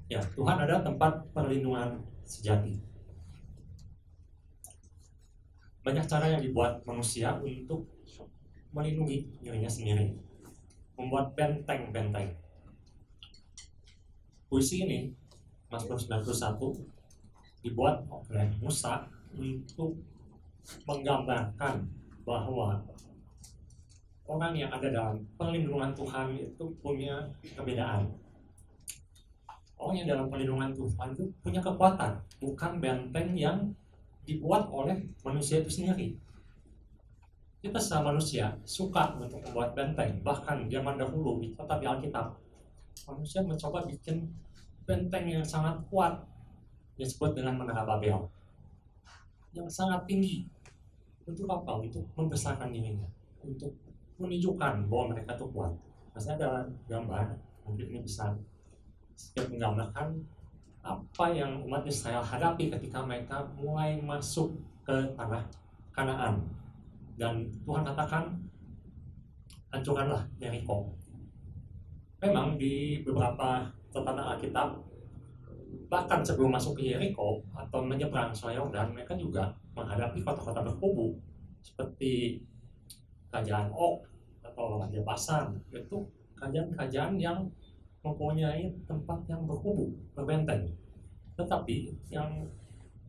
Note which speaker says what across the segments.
Speaker 1: Ya, Tuhan adalah tempat perlindungan sejati. Banyak cara yang dibuat manusia untuk melindungi dirinya sendiri, membuat benteng-benteng. Puisi ini, Mazmur 91, dibuat oleh Musa untuk menggambarkan bahwa orang yang ada dalam perlindungan Tuhan itu punya perbedaan. Orang yang dalam perlindungan Tuhan itu punya kekuatan, bukan benteng yang dibuat oleh manusia itu sendiri. Kita secara manusia suka untuk membuat benteng. Bahkan zaman dahulu dicatat di Alkitab, manusia mencoba bikin benteng yang sangat kuat, disebut dengan Menara Babel, yang sangat tinggi. Untuk apa? Untuk membesarkan dirinya, untuk menunjukkan bahwa mereka itu kuat. Masih ada gambar, mungkin ini bisa sedikit menggambarkan apa yang umat Israel hadapi ketika mereka mulai masuk ke tanah Kanaan. Dan Tuhan katakan, hancurkanlah Yeriko. Memang di beberapa catatan Alkitab, bahkan sebelum masuk ke Yeriko atau menyeberang Sungai Yordan, mereka juga menghadapi kota-kota berkubu seperti kerajaan Og atau Raja Basan. Itu kerajaan-kerajaan yang mempunyai tempat yang berkubu, berbenteng. Tetapi yang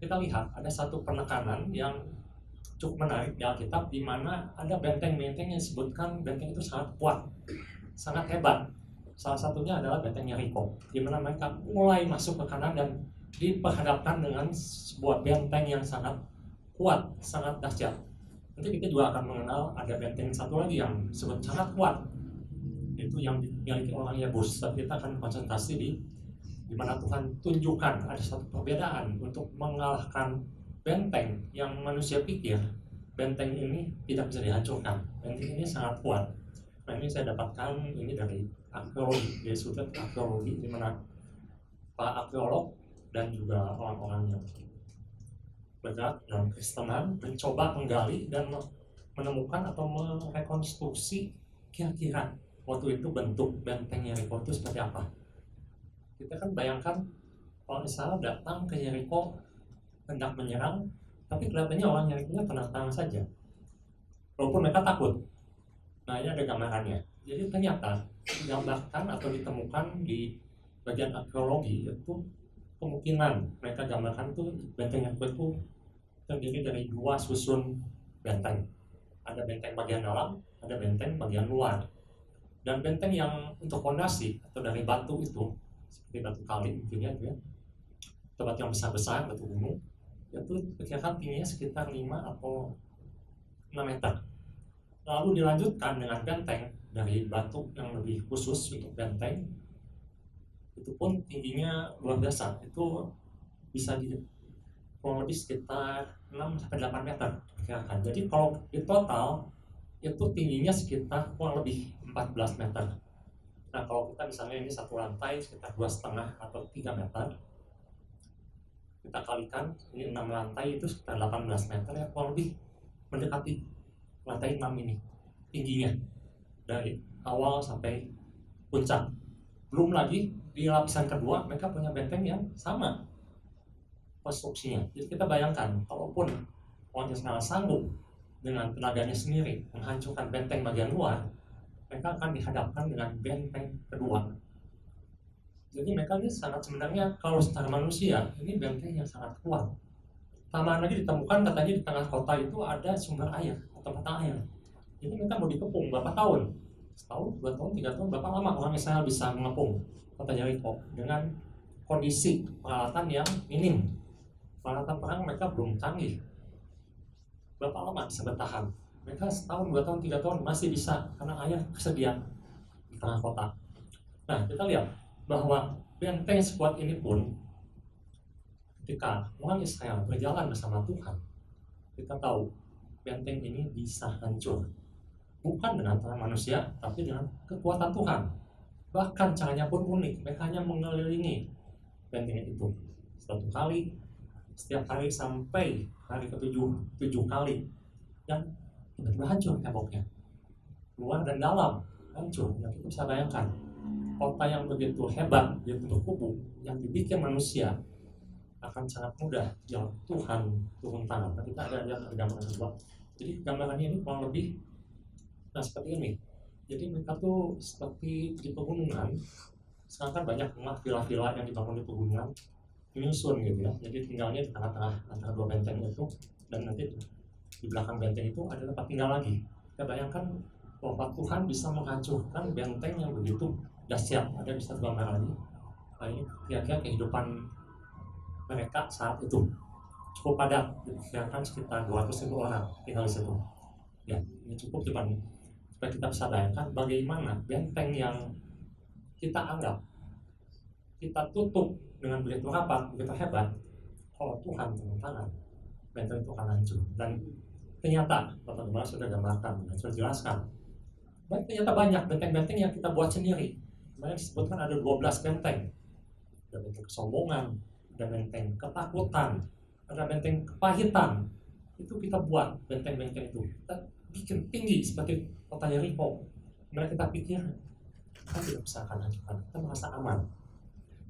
Speaker 1: kita lihat ada satu penekanan yang cukup menarik di Alkitab, di mana ada benteng-benteng yang disebutkan benteng itu sangat kuat, sangat hebat. Salah satunya adalah benteng Yeriko, di mana mereka mulai masuk ke kanan dan diperhadapkan dengan sebuah benteng yang sangat kuat, sangat dahsyat. Nanti kita juga akan mengenal ada benteng satu lagi yang disebut sangat kuat, itu yang dimiliki orang Yebus. Tapi kita akan konsentrasi di mana Tuhan tunjukkan ada satu perbedaan untuk mengalahkan benteng yang manusia pikir benteng ini tidak bisa dihancurkan. Benteng ini sangat kuat. Nah, ini saya dapatkan ini dari arkeologi, dari sudut arkeologi, di mana para arkeolog dan juga orang-orang yang bergerak dalam Kristenan mencoba menggali dan menemukan atau merekonstruksi kira-kira waktu itu bentuk benteng Yeriko itu seperti apa. Kita kan bayangkan orang Israel datang ke Yeriko hendak menyerang, tapi kelihatannya orang Yeriko tenang-tenang saja, walaupun mereka takut. Nah, ini ada gambarannya. Jadi ternyata digambarkan atau ditemukan di bagian arkeologi itu kemungkinan mereka gambarkan tuh benteng Yeriko itu terdiri dari dua susun benteng. Ada benteng bagian dalam, ada benteng bagian luar. Dan benteng yang untuk fondasi atau dari batu itu, seperti batu kali mungkin ya, atau batu yang besar-besar, batu gunung, itu perkirakan tingginya sekitar 5 atau 6 meter. Lalu dilanjutkan dengan benteng dari batu yang lebih khusus untuk benteng, itu pun tingginya luar biasa, itu bisa kurang lebih sekitar 6-8 meter perkirakan. Jadi kalau di total itu tingginya sekitar kurang lebih 14 meter. Nah, kalau kita misalnya ini satu lantai sekitar 2,5 atau 3 meter, kita kalikan ini 6 lantai itu sekitar 18 meter, ya kurang lebih mendekati lantai 6 ini tingginya dari awal sampai puncak. Belum lagi di lapisan kedua mereka punya benteng yang sama konstruksinya. Jadi kita bayangkan, kalaupun orang Israel sanggup dengan tenaganya sendiri menghancurkan benteng bagian luar, mereka akan dihadapkan dengan benteng kedua. Jadi mereka ini sangat, sebenarnya kalau secara manusia ini benteng yang sangat kuat. Tambahan lagi ditemukan katanya di tengah kota itu ada sumber air atau mata air. Jadi mereka mau dikepung berapa tahun? Setahun, 2 tahun, 3 tahun, berapa lama orang Israel bisa mengepung kota Yeriko dengan kondisi peralatan yang minim. Peralatan perang mereka belum canggih. Berapa lama bisa bertahan? Mereka setahun, 2 tahun, 3 tahun masih bisa karena air tersedia di tengah kota. Nah, kita lihat bahwa benteng sekuat ini pun ketika orang Israel berjalan bersama Tuhan, kita tahu benteng ini bisa hancur. Bukan dengan tangan manusia, tapi dengan kekuatan Tuhan. Bahkan caranya pun unik, mereka hanya mengelilingi benteng itu 1 kali, setiap hari sampai hari ke-7, 7 kali, dan tiba-tiba hancur temboknya, luar dan dalam hancur. Nah, kita bisa bayangkan kota yang begitu hebat, begitu berkubu, yang dibikin manusia akan sangat mudah yang Tuhan turun tangan. Nah, kita ada lihat gambaran kedua. Jadi gambarannya ini kurang lebih nah seperti ini. Jadi mereka tuh seperti di pegunungan. Sekarang kan banyak rumah villa-villa yang dibangun di pegunungan menyusun gitu ya. Jadi tinggalnya di tengah-tengah antara dua benteng itu, dan nanti di belakang benteng itu ada tempat tinggal lagi. Kita bayangkan bahwa Tuhan bisa menghancurkan benteng yang begitu dahsyat. Ada bisa gambar lagi. Nah, ini kira-kira kehidupan mereka saat itu cukup padat, diperkirakan sekitar 200.000 orang tinggal di situ. Ya, ini cukup cuman supaya kita bisa bayangkan bagaimana benteng yang kita anggap, kita tutup dengan begitu rapat, begitu hebat, kalau Tuhan turun tangan, benteng itu akan hancur. Dan ternyata Bapak Gembala sudah gambarkan dan sudah jelaskan, dan ternyata banyak benteng-benteng yang kita buat sendiri. Kemarin disebutkan ada 12 benteng. Ada benteng kesombongan, ada benteng ketakutan, ada benteng kepahitan. Itu kita buat benteng-benteng itu. Kita bikin tinggi seperti kota Yeriko. Kemudian kita pikir, kita tidak bisa akan hancurkan. Kita merasa aman.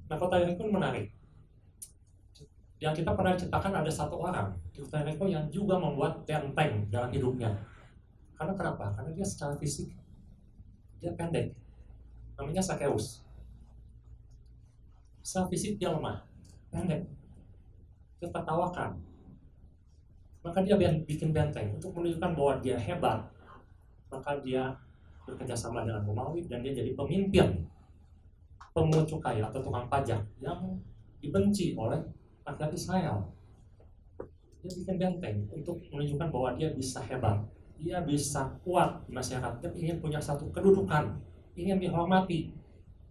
Speaker 1: Nah, kota Yeriko menarik. Yang kita pernah ceritakan ada satu orang di kota Yeriko yang juga membuat benteng dalam hidupnya. Karena kenapa? Karena dia secara fisik dia pendek. Namanya Sakeus. Secara fisik dia lemah, pendek, tertawakan. Maka dia bikin benteng untuk menunjukkan bahwa dia hebat. Maka dia bekerja sama dengan Romawi dan dia jadi pemimpin pemungut cukai atau tukang pajak yang dibenci oleh rakyat Israel. Dia bikin benteng untuk menunjukkan bahwa dia bisa hebat, dia bisa kuat di masyarakat, dia ingin punya satu kedudukan, ingin dihormati,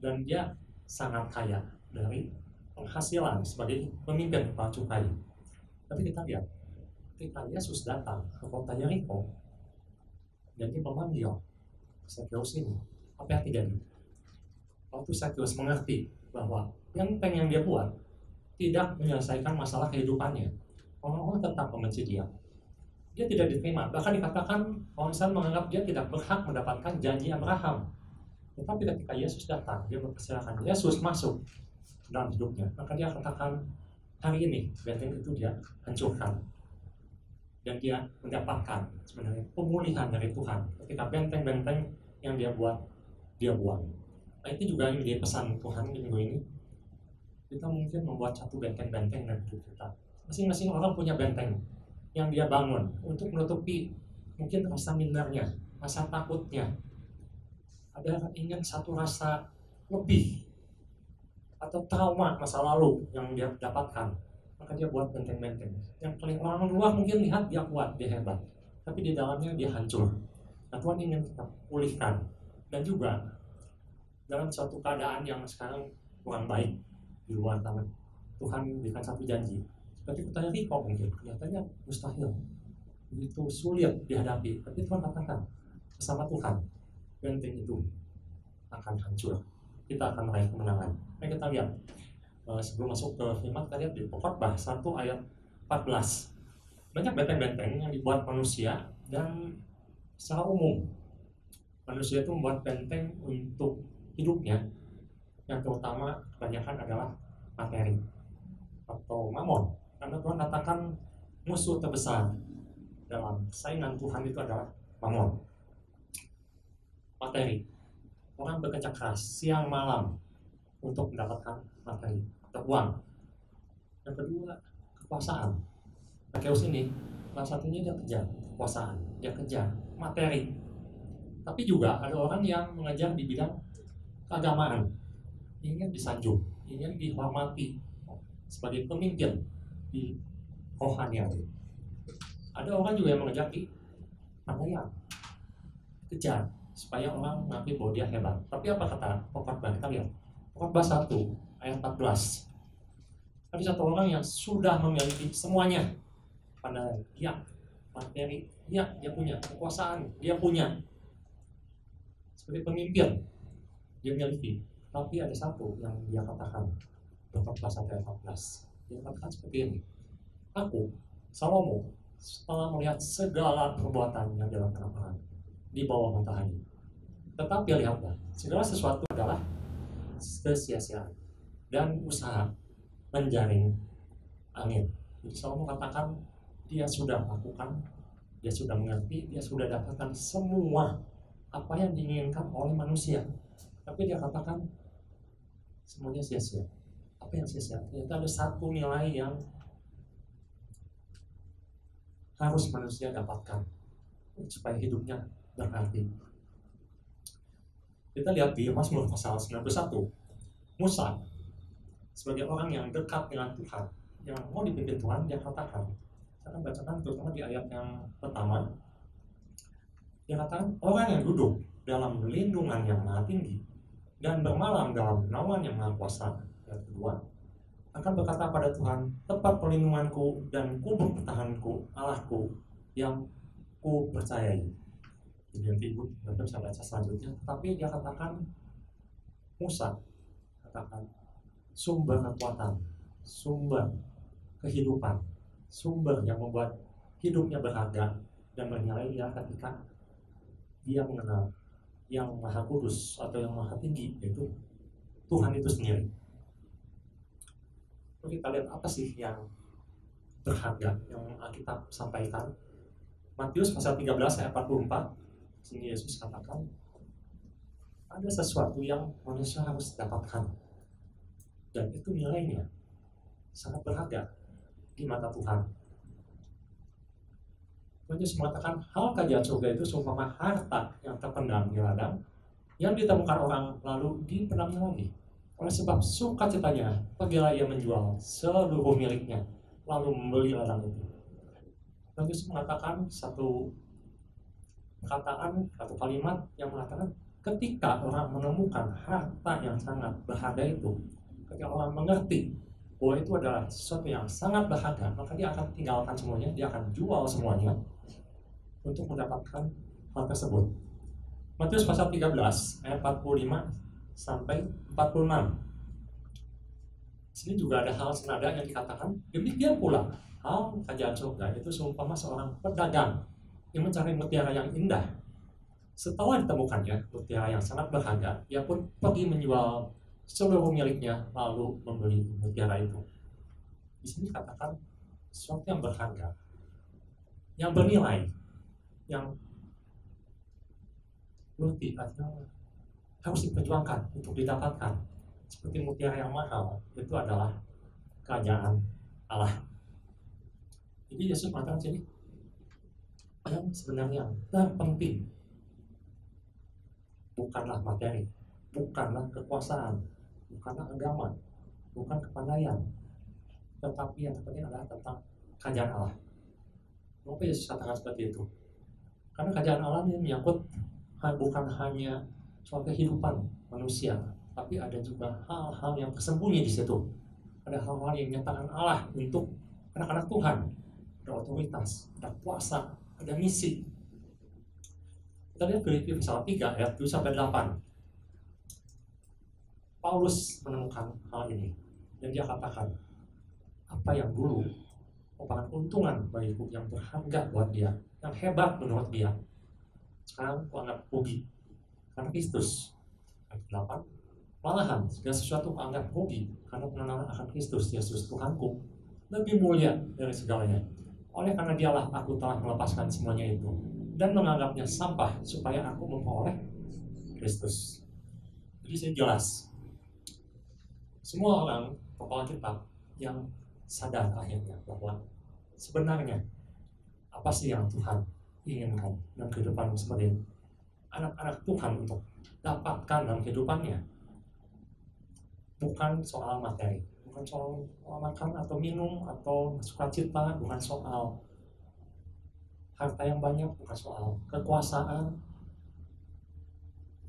Speaker 1: dan dia sangat kaya dari penghasilan sebagai pemimpin tukang cukai. Tapi kita lihat, ketika Yesus datang ke kota Yeriko dan dia memanggil Sakeus ini, apa yang terjadi? Waktu Sakeus mengerti bahwa benteng yang dia buat tidak menyelesaikan masalah kehidupannya, orang-orang tetap membenci dia. Dia tidak diterima, bahkan dikatakan orang Israel menganggap dia tidak berhak mendapatkan janji Abraham. Tetapi ketika Yesus datang, dia mempersilahkan Yesus masuk dalam hidupnya. Maka dia katakan, hari ini benteng itu dia hancurkan. Dan dia mendapatkan sebenarnya pemulihan dari Tuhan ketika benteng-benteng yang dia buat, dia buang. Nah, itu juga yang menjadi pesan Tuhan di minggu ini. Kita mungkin membuat satu benteng-benteng dari hidup kita. Masing-masing orang punya benteng yang dia bangun untuk menutupi mungkin rasa mindernya, rasa takutnya. Ada ingin satu rasa lebih atau trauma masa lalu yang dia dapatkan. Maka dia buat benteng-benteng. Yang paling orang luar mungkin lihat dia kuat, dia hebat, tapi di dalamnya dia hancur. Nah, Tuhan ingin kita pulihkan. Dan juga dalam suatu keadaan yang sekarang kurang baik di luar tangan, Tuhan berikan satu janji. Seperti kita Yeriko mungkin kelihatannya mustahil, begitu sulit dihadapi. Tapi Tuhan katakan bersama Tuhan benteng itu akan hancur. Kita akan meraih kemenangan. Mari kita lihat sebelum masuk ke firman, kita lihat di Khotbah 1 ayat 14. Banyak benteng-benteng yang dibuat manusia, dan secara umum manusia itu membuat benteng untuk hidupnya, yang terutama kebanyakan adalah materi atau mamon. Karena Tuhan katakan musuh terbesar dalam saingan Tuhan itu adalah mamon, materi. Orang bekerja keras siang malam untuk mendapatkan materi atau uang. Yang kedua, kekuasaan. Sakeus ini salah satunya dia kejar kekuasaan, dia kejar materi. Tapi juga ada orang yang mengajar di bidang keagamaan, ingin disanjung, ingin dihormati sebagai pemimpin di rohanian. Ada orang juga yang mengejar di pakaian, kejar supaya orang mengakui bahwa dia hebat. Tapi apa kata Khotbah? Kita lihat Khotbah 1 ayat 14. Ada satu orang yang sudah memiliki semuanya, pada dia materi, dia punya kekuasaan, dia punya sebagai pemimpin, dia miliki. Tapi ada satu yang dia katakan, Khotbah 1 ayat 14. Dia katakan seperti ini, aku, Salomo, setelah melihat segala perbuatan yang dilakukan orang di bawah matahari, Tetapi lihatlah, segala sesuatu adalah kesia-siaan dan usaha menjaring angin. Jadi Salomo katakan dia sudah lakukan, dia sudah mengerti, dia sudah dapatkan semua apa yang diinginkan oleh manusia. Tapi dia katakan semuanya sia-sia. Apa yang sia-sia? Ternyata ada satu nilai yang harus manusia dapatkan supaya hidupnya berarti. Kita lihat di Mazmur pasal 91, Musa sebagai orang yang dekat dengan Tuhan, yang mau dipimpin Tuhan, dia katakan, saya akan bacakan terutama di ayat yang pertama, dia katakan, orang yang duduk dalam lindungan yang maha tinggi dan bermalam dalam naungan yang maha kuasa, ayat kedua, akan berkata pada Tuhan, tempat perlindunganku dan kubur pertahananku, Allahku yang ku percayai. Jadi nanti ibu bisa baca selanjutnya. Tapi dia katakan, Musa katakan, sumber kekuatan, sumber kehidupan, sumber yang membuat hidupnya berharga dan bernilai dia ketika dia mengenal yang maha kudus atau yang maha tinggi, yaitu Tuhan itu sendiri. Kita lihat apa sih yang berharga yang Alkitab sampaikan. Matius pasal 13 ayat 44, sini Yesus katakan ada sesuatu yang manusia harus dapatkan, dan itu nilainya sangat berharga di mata Tuhan. Yesus mengatakan hal kerajaan surga itu seumpama harta yang terpendam di ladang, yang ditemukan orang lalu dipendamnya lagi. Oleh sebab sukacitanya, pergilah ia menjual seluruh miliknya, lalu membeli ladang itu. Yesus mengatakan satu perkataan, satu kalimat yang mengatakan, ketika orang menemukan harta yang sangat berharga itu, ketika orang mengerti bahwa itu adalah sesuatu yang sangat berharga, maka dia akan tinggalkan semuanya, dia akan jual semuanya untuk mendapatkan hal tersebut. Matius pasal 13 ayat 45 sampai 46. Sini juga ada hal senada yang dikatakan, demikian pula hal kerajaan surga itu seumpama seorang pedagang yang mencari mutiara yang indah. Setelah ditemukannya mutiara yang sangat berharga, ia pun pergi menjual seluruh miliknya lalu membeli mutiara itu. Di sini katakan sesuatu yang berharga, yang bernilai, yang berarti artinya harus diperjuangkan untuk didapatkan. Seperti mutiara yang mahal, itu adalah kerajaan Allah. Jadi Yesus mengatakan sini, yang sebenarnya terpenting bukanlah materi, bukanlah kekuasaan, bukanlah agama, bukan kepandaian, tetapi yang terpenting adalah tentang kerajaan Allah. Mengapa Yesus katakan seperti itu? Karena kerajaan Allah ini menyangkut bukan hanya soal kehidupan manusia, tapi ada juga hal-hal yang tersembunyi di situ. Ada hal-hal yang menyatakan Allah untuk anak-anak Tuhan. Ada otoritas, ada kuasa, ada misi. Kita lihat Filipi pasal 3 ayat 7 sampai 8. Paulus menemukan hal ini dan dia katakan, apa yang dulu merupakan keuntungan bagiku, yang berharga buat dia, yang hebat menurut dia, sekarang aku anggap rugi karena Kristus. Ayat 8, malahan segala sesuatu aku anggap rugi karena pengenalan akan Kristus Yesus Tuhanku lebih mulia dari segalanya. Oleh karena dialah aku telah melepaskan semuanya itu dan menganggapnya sampah supaya aku memperoleh Kristus. Jadi saya jelas, semua orang tokoh Alkitab yang sadar akhirnya bahwa sebenarnya apa sih yang Tuhan inginkan dalam kehidupan sebagai anak-anak Tuhan untuk dapatkan dalam kehidupannya. Bukan soal materi, bukan soal makan atau minum atau sukacita, bukan soal harta yang banyak, bukan soal kekuasaan.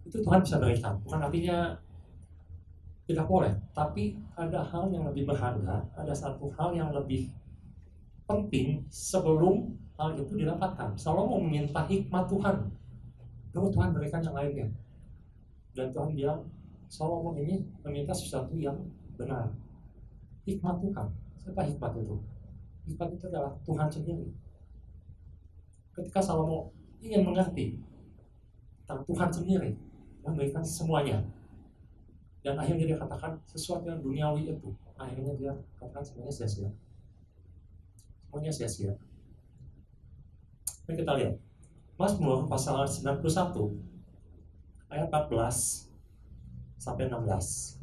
Speaker 1: Itu Tuhan bisa berikan, bukan artinya tidak boleh, tapi ada hal yang lebih berharga, ada satu hal yang lebih penting sebelum hal itu didapatkan. Salomo meminta hikmat Tuhan, lalu Tuhan berikan yang lainnya. Dan Tuhan bilang, Salomo ini meminta sesuatu yang benar. Hikmat Tuhan. Siapa hikmat itu? Hikmat itu adalah Tuhan sendiri. Ketika Salomo ingin mengerti tentang Tuhan sendiri, memberikan semuanya. Dan akhirnya dia katakan sesuatu yang duniawi itu, akhirnya dia katakan semuanya sia-sia. Semuanya sia-sia. Mari kita lihat Mazmur pasal 91 ayat 14 sampai 16.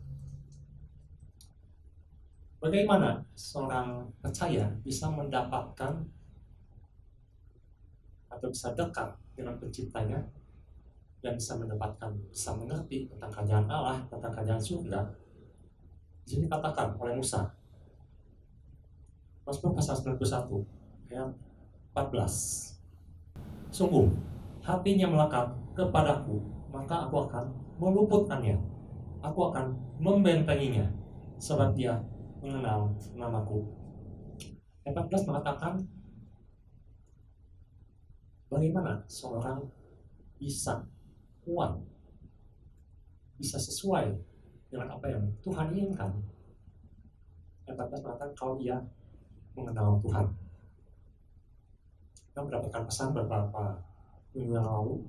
Speaker 1: Bagaimana seorang percaya bisa mendapatkan atau bisa dekat dengan penciptanya dan bisa mengerti tentang kerajaan Allah, tentang kerajaan surga. Di sini katakan oleh Musa, Mazmur pasal 91 ayat 14. Sungguh, hatinya melekat kepadaku, maka aku akan meluputkannya. Aku akan membentenginya, sebab dia mengenal namaku. Ayat 14 mengatakan, bagaimana seorang bisa kuat, bisa sesuai dengan apa yang Tuhan inginkan. Ayat 14 mengatakan, kalau dia mengenal Tuhan. Kita mendapatkan pesan beberapa minggu yang lalu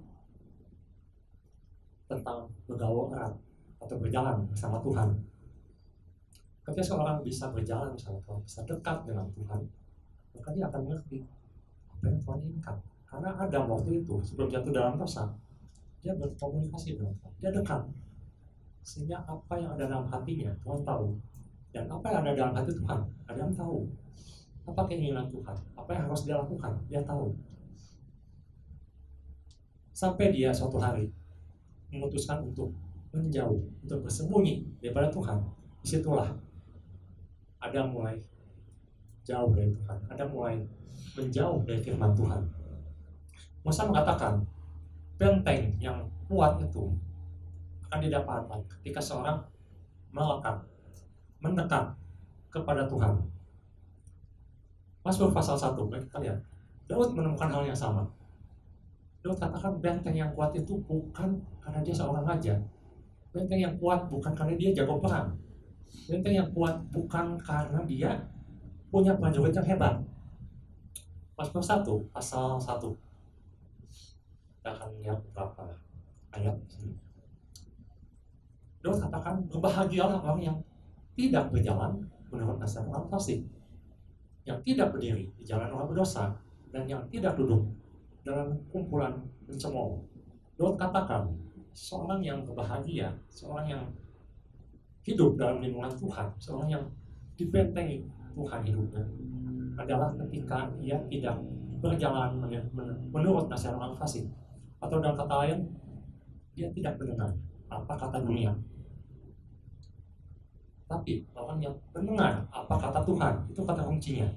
Speaker 1: tentang bergaul erat atau berjalan bersama Tuhan. Ketika seorang bisa berjalan bersama Tuhan, bisa dekat dengan Tuhan, maka dia akan mengerti apa yang Tuhan inginkan. Karena Adam waktu itu sebelum jatuh dalam dosa, dia berkomunikasi dengan Tuhan, dia dekat, sehingga apa yang ada dalam hatinya Tuhan tahu, dan apa yang ada dalam hati Tuhan Adam tahu. Apa keinginan Tuhan, apa yang harus dia lakukan, dia tahu. Sampai dia suatu hari memutuskan untuk menjauh, untuk bersembunyi daripada Tuhan. Disitulah Adam mulai jauh dari Tuhan, Adam mulai menjauh dari firman Tuhan. Musa mengatakan, benteng yang kuat itu akan didapatkan ketika seorang melekat, mendekat kepada Tuhan. Mazmur pasal 1, kita lihat, Daud menemukan hal yang sama. Daud katakan benteng yang kuat itu bukan karena dia seorang raja. Benteng yang kuat bukan karena dia jago perang. Benteng yang kuat bukan karena dia punya prajurit yang hebat. Mazmur 1, pasal 1. Kita akan lihat beberapa ayat di sini. Daud katakan, berbahagialah orang yang tidak berjalan menurut nasihat orang fasik, yang tidak berdiri di jalan orang berdosa, dan yang tidak duduk dalam kumpulan pencemooh. Daud katakan, seorang yang berbahagia, seorang yang hidup dalam lindungan Tuhan, seorang yang dibentengi Tuhan hidupnya, adalah ketika ia tidak berjalan menurut nasihat orang fasik, atau dalam kata lain, dia tidak mendengar apa kata dunia. Tapi orang yang mendengar apa kata Tuhan, itu kata kuncinya.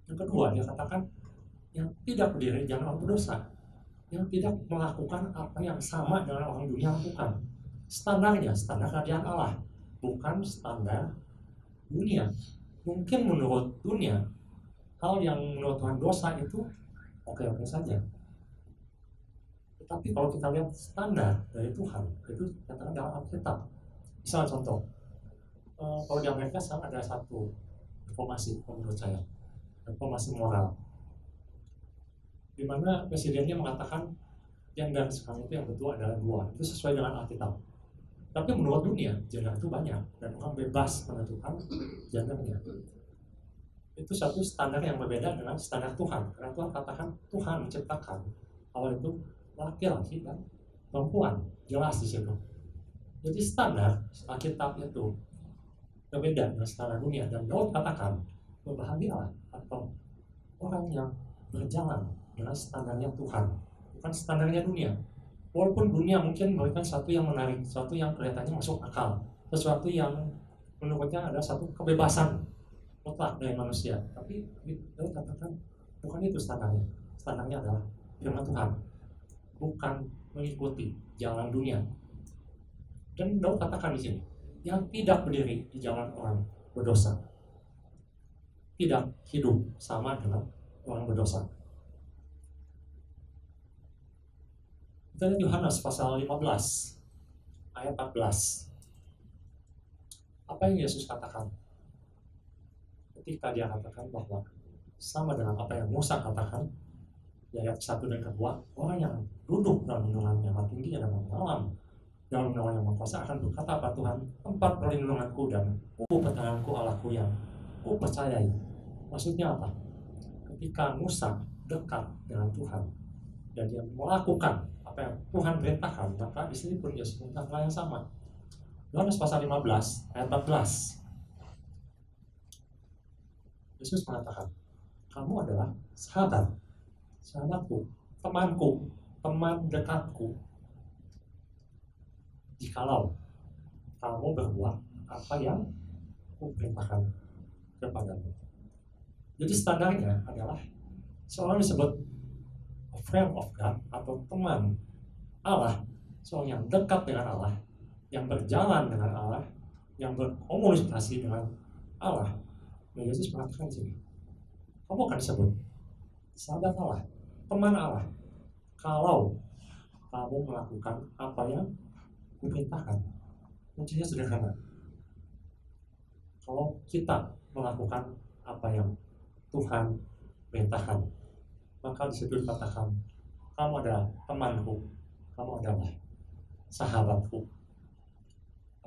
Speaker 1: Yang kedua, dia katakan yang tidak berdiri jangan orang berdosa, yang tidak melakukan apa yang sama dengan orang dunia lakukan. Standarnya standar kerajaan Allah, bukan standar dunia. Mungkin menurut dunia hal yang menurut Tuhan dosa itu oke-oke saja. Tetapi kalau kita lihat standar dari Tuhan, itu katakan dalam Alkitab. Misalnya contoh, kalau di Amerika sekarang ada satu reformasi menurut saya, reformasi moral, di mana presidennya mengatakan gender sekarang itu yang betul adalah 2, itu sesuai dengan Alkitab. Tapi menurut dunia gender itu banyak dan orang bebas menentukan gendernya. Itu satu standar yang berbeda dengan standar Tuhan. Karena Tuhan katakan Tuhan menciptakan awal itu laki-laki dan perempuan, jelas di situ. Jadi standar Alkitab itu berbeda dengan standar dunia, dan Daud katakan berbahagialah atau orang yang berjalan dengan standarnya Tuhan, bukan standarnya dunia. Walaupun dunia mungkin memberikan sesuatu yang menarik, sesuatu yang kelihatannya masuk akal, sesuatu yang menurutnya ada satu kebebasan mutlak dari manusia, tapi Daud katakan bukan itu standarnya. Standarnya adalah firman Tuhan, bukan mengikuti jalan dunia. Dan Daud katakan di sini, yang tidak berdiri di jalan orang berdosa, tidak hidup sama dengan orang berdosa. Kita lihat Yohanes pasal 15 ayat 14. Apa yang Yesus katakan ketika dia katakan bahwa sama dengan apa yang Musa katakan, Di ayat 1 dan kedua, orang yang duduk dalam lindungan yang maha tinggi dan dalam naungan yang maha kuasa akan berkata pada Tuhan, tempat perlindunganku dan peganganku Allahku yang ku percayai. Maksudnya apa? Ketika Musa dekat dengan Tuhan dan dia melakukan apa yang Tuhan perintahkan, maka di sini pun Yesus minta hal yang sama. Yohanes pasal 15 ayat 14. Yesus mengatakan, kamu adalah sahabatku, temanku, teman dekatku, jikalau kamu berbuat apa yang kuperintahkan kepadamu. Jadi standarnya adalah seorang disebut a friend of God atau teman Allah, seorang yang dekat dengan Allah, yang berjalan dengan Allah, yang berkomunikasi dengan Allah. Nah, Yesus mengatakan di sini, kamu akan disebut sahabat Allah, teman Allah, kalau kamu melakukan apa yang kuperintahkan. Kuncinya sederhana. Kalau kita melakukan apa yang Tuhan perintahkan, maka disitu dikatakan, kamu adalah temanku, kamu adalah sahabatku.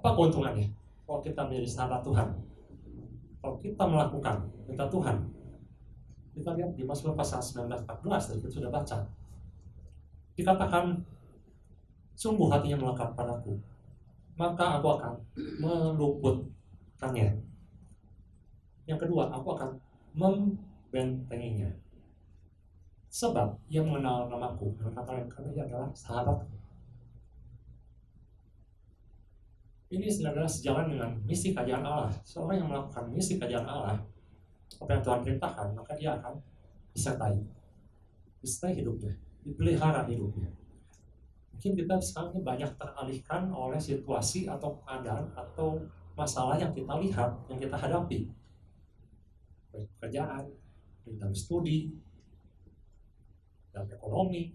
Speaker 1: Apa keuntungannya kalau kita menjadi sahabat Tuhan? Kalau kita melakukan perintah Tuhan, kita lihat di Mazmur pasal 19:14 tadi kita sudah baca. Dikatakan, sungguh hatinya melekat padaku, maka aku akan meluputkannya. Yang kedua, aku akan membentenginya. Sebab ia mengenal namaku, dengan kata lain, karena ia adalah sahabatku. Ini adalah sejalan dengan misi kerajaan Allah. Seorang yang melakukan misi kerajaan Allah, apa yang Tuhan perintahkan, maka dia akan disertai hidupnya, dipelihara hidupnya. Mungkin kita sekarang ini banyak teralihkan oleh situasi atau keadaan atau masalah yang kita lihat, yang kita hadapi, baik pekerjaan, dalam studi, dalam ekonomi,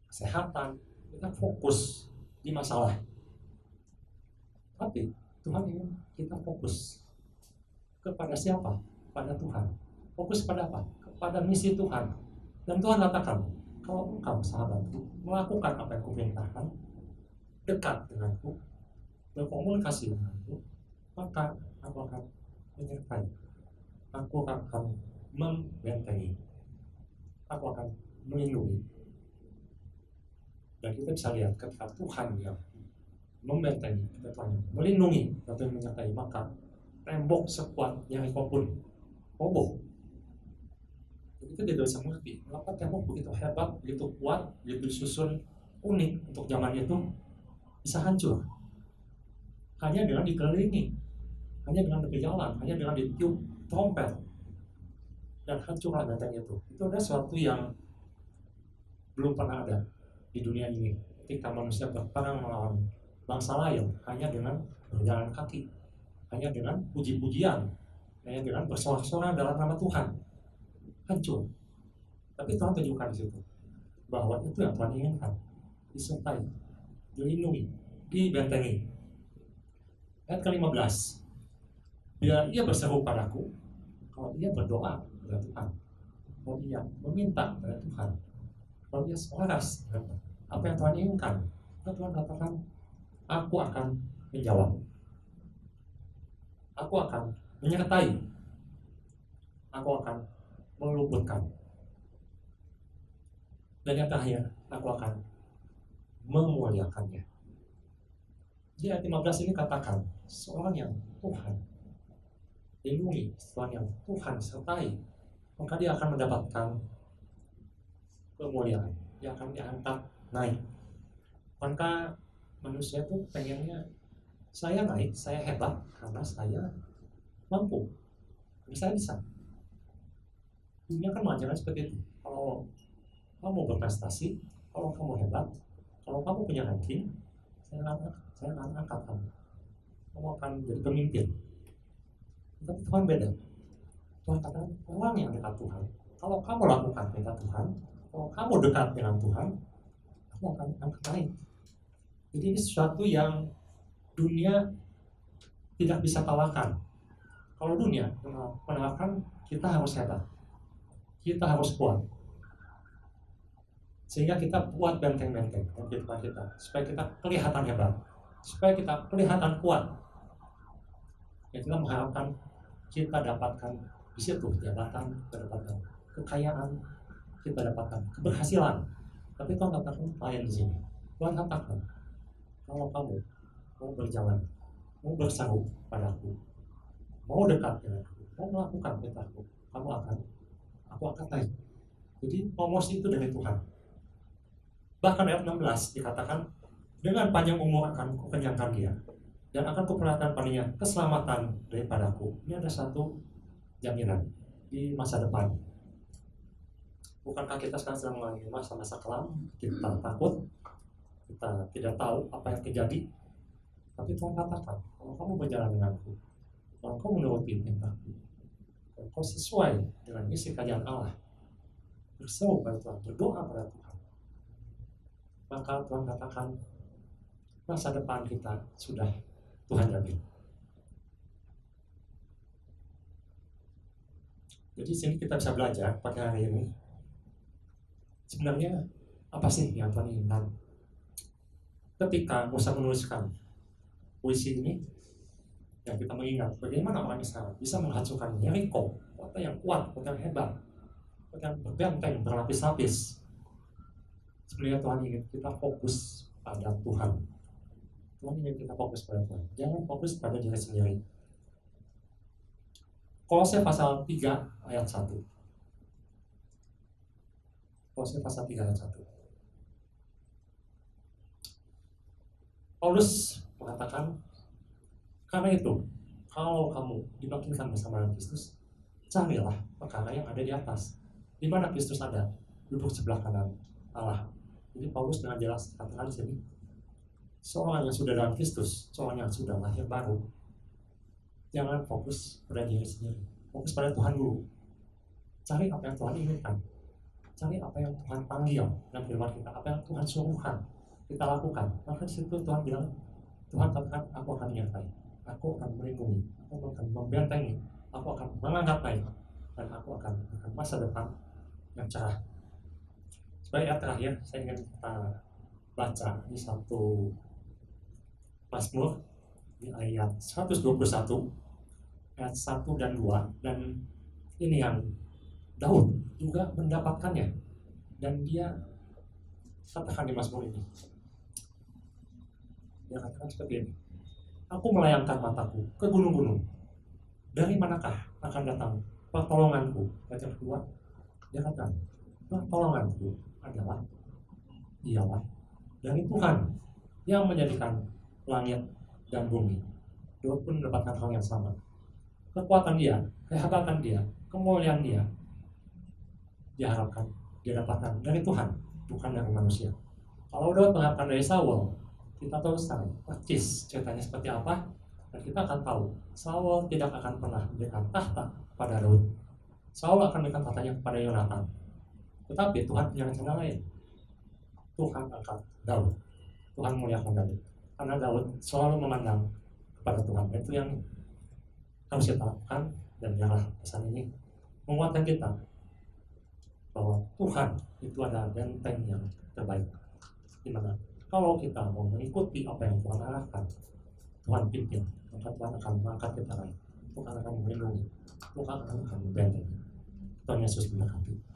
Speaker 1: kesehatan. Kita fokus di masalah. Tapi Tuhan ingin kita fokus kepada siapa? Pada Tuhan. Fokus pada apa? Kepada misi Tuhan. Dan Tuhan katakan, kalau engkau sahabatku melakukan apa yang kuperintahkan, dekat denganku, berkomunikasi denganku, maka aku akan menyertai. Aku akan membentengi. Aku akan melindungi. Dan kita bisa lihat ketika Tuhan yang membentengi, Tuhan yang melindungi atau menyertai, maka tembok sekuat yang apapun roboh. Jadi kita tidak bisa mengerti mengapa tembok begitu hebat, begitu kuat, begitu disusun unik untuk zaman itu bisa hancur. Hanya dengan dikelilingi, hanya dengan berjalan, hanya dengan ditiup trompet, dan hancurlah benteng itu. Itu adalah sesuatu yang belum pernah ada di dunia ini. Ketika manusia berperang melawan bangsa lain hanya dengan berjalan kaki, hanya dengan puji-pujian, hanya dengan bersorak-sorai dalam nama Tuhan, hancur. Tapi Tuhan tunjukkan di situ bahwa itu yang Tuhan inginkan, disertai, dilindungi, dibentengi. Ayat ke-15, bila ia berseru padaku, kalau ia berdoa kepada Tuhan, kalau ia meminta kepada Tuhan, kalau ia selaras apa yang Tuhan inginkan, maka Tuhan katakan, aku akan menjawab, aku akan menyertai, aku akan meluputkan. Dan yang terakhir, aku akan memuliakannya. Di ayat 15 ini katakan, seorang yang Tuhan lindungi, seorang yang Tuhan sertai, maka dia akan mendapatkan kemuliaan, dia akan diangkat naik. Maka manusia itu pengennya, saya naik, saya hebat karena saya mampu, karena saya bisa. Dunia kan mengajarkan seperti itu. Kalau kamu berprestasi, kalau kamu hebat, kalau kamu punya ranking, saya akan angkat kamu. Kamu akan jadi pemimpin. Tapi Tuhan beda. Tuhan katakan, orang yang dekat Tuhan, kalau kamu lakukan perintah Tuhan, kalau kamu dekat dengan Tuhan, kamu akan angkat naik. Jadi ini sesuatu yang dunia tidak bisa kalahkan. Kalau dunia menawarkan, kita harus hebat, kita harus kuat, Sehingga kita buat benteng-benteng dalam kehidupan kita, supaya kita kelihatan hebat, supaya kita kelihatan kuat. Ya, kita mengharapkan kita dapatkan di situ jabatan, kita dapatkan kekayaan, kita dapatkan keberhasilan. Tapi Tuhan katakan lain di sini. Tuhan katakan, kalau kamu mau berjalan, mau berseru padaku, mau dekat denganku, mau melakukan perintahku, aku akan naik. Jadi promosi itu dari Tuhan. Bahkan ayat 16 dikatakan, dengan panjang umur akan kukenyangkan dia, dan akan kuperlihatkan padanya keselamatan daripadaku. Ini ada satu jaminan di masa depan. Bukankah kita sekarang sedang mengalami masa-masa kelam, kita takut, kita tidak tahu apa yang terjadi. Tapi Tuhan katakan, kalau kamu berjalan denganku, kalau kamu menuruti perintahku, kalau kau sesuai dengan misi kerajaan Allah, berseru pada Tuhan, berdoa pada Tuhan, maka Tuhan katakan masa depan kita sudah Tuhan jamin. Jadi sini kita bisa belajar pada hari ini, sebenarnya apa sih yang Tuhan inginkan. Ketika Musa menuliskan puisi ini, yang kita mengingat bagaimana orang Israel bisa menghancurkan Yeriko, kota yang kuat, kota yang hebat, kota yang berbenteng, berlapis-lapis. Sebenarnya Tuhan ingin kita fokus pada Tuhan. Tuhan ingin kita fokus pada Tuhan. Jangan fokus pada diri sendiri. Kolose pasal 3 ayat 1. Kolose pasal 3 ayat 1. Paulus mengatakan, karena itu, kalau kamu dibangkitkan bersama Kristus, carilah perkara yang ada di atas, di mana Kristus ada, duduk sebelah kanan Allah. Jadi Paulus dengan jelas katakan di sini, seorang yang sudah dalam Kristus, seorang yang sudah lahir baru, jangan fokus pada diri sendiri, fokus pada Tuhan dulu. Cari apa yang Tuhan inginkan, cari apa yang Tuhan panggil dalam kehidupan kita, apa yang Tuhan suruhkan kita lakukan. Maka di situ Tuhan bilang, Tuhan katakan, aku akan menyertai, aku akan melindungi, aku akan membentengi, aku akan mengangkat naik, dan aku akan memberikan masa depan yang cerah. Sebagai ayat terakhir, saya ingin kita baca di satu Mazmur di ayat 121 ayat 1 dan 2, dan ini yang Daud juga mendapatkannya, dan dia katakan di Mazmur ini, dia katakan seperti ini, aku melayangkan mataku ke gunung-gunung, dari manakah akan datang pertolonganku. Ayat yang kedua, dia katakan, pertolonganku ialah dari Tuhan yang menjadikan langit dan bumi. Daud pun mendapatkan hal yang sama. Kekuatan dia, kehebatan dia, kemuliaan dia diharapkan, dia dapatkan dari Tuhan, bukan dari manusia. Kalau Daud mengharapkan dari Saul, kita tahu sekarang persis ceritanya seperti apa, dan kita akan tahu Saul tidak akan pernah memberikan tahta pada Daud. Saul akan memberikan tahtanya kepada Yonatan. Tetapi Tuhan punya rencana lain. Tuhan angkat Daud, Tuhan muliakan Daud, karena Daud selalu memandang kepada Tuhan. Itu yang harus kita lakukan, dan biarlah pesan ini menguatkan kita bahwa Tuhan itu adalah benteng yang terbaik. Dimana kalau kita mau mengikuti apa yang Tuhan arahkan, Tuhan pimpin, maka Tuhan akan mengangkat kita naik, Tuhan akan melindungi, Tuhan akan membentengi. Tuhan Yesus memberkati.